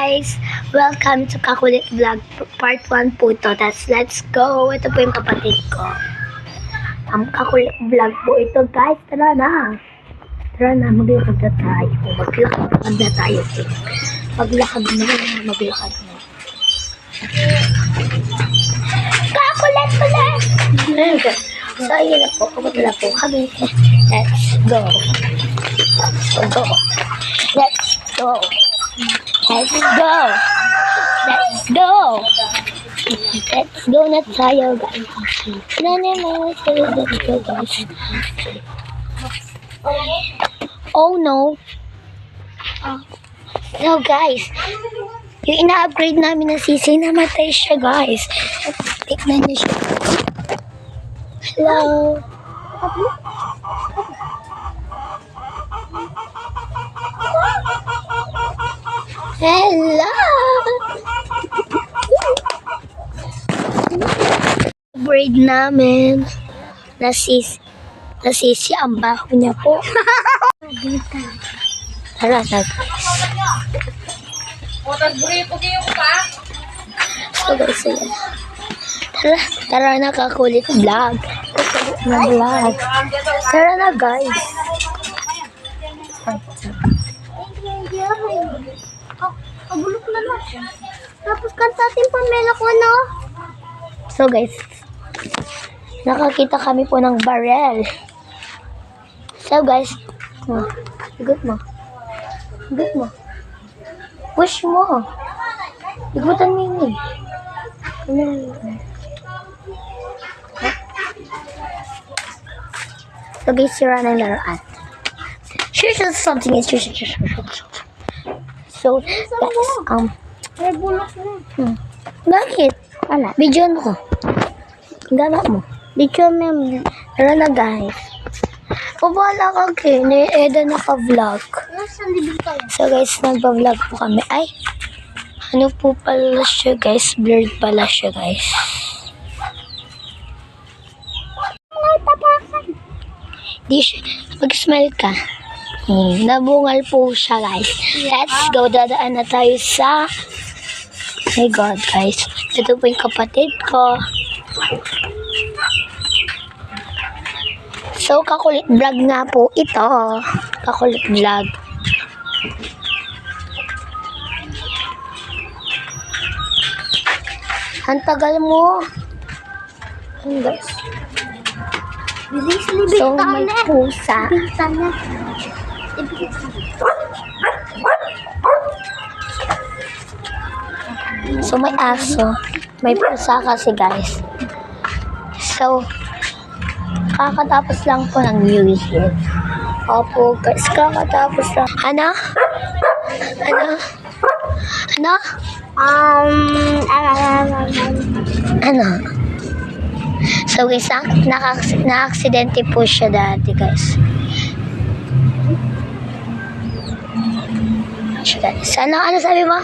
guys! Welcome to Kakulit Vlog Part 1 po ito. Let's go! Ito po yung kapatid ko. Ang Kakulit Vlog po ito guys. Tara na! Tara na, maglakad na tayo. Maglakad na tayo. Maglakad na. Kakulit ulit! So, yun na po. Kapag na po kami. Let's go! Let's go! Let's go! Let's go! Let's go na tayo, guys. Let's go, guys. Oh, no. No, guys. Yung ina-upgrade namin na sisi, namatay siya, guys. Tignan niyo siya. Hello. Hello! Upgrade namin. Nasisi ang baho niya po. Tara, so guys, tara na Kakulit Vlog. Tara na guys. Kabulok na lang. Tapos kantatin pa mela ko, no? So guys, nakakita kami po ng barrel. So guys, higot mo. Push mo. Higutan mo yun. So guys, sira na yung laruan. Here's something. So, guys, May bulok na. Bakit? Wala. Video mo. Gana mo. Video mo. Tara na, guys. Wala ka, Kene. Eda naka-vlog. Nasa libre tayo. So, guys, nagpa-vlog po kami. Ay, ano po pala siya, guys? Blurred pala siya, guys. Di siya. Mag-smile ka. Nabungal po siya, guys. Let's go. Dadaan na tayo sa... Oh my God, guys. Ito po yung kapatid ko. So, Kakulit Vlog nga po ito. Kakulit Vlog. Ang tagal mo. Ayan, guys. Bilis, So, may pusa. na. So, may aso. May pusa kasi, guys. So, kakatapos lang po ng New Year. Opo, guys. Kakatapos lang. Ano? Ano? So, guys, na-aksidente po siya dati, guys. Ano sabi mo?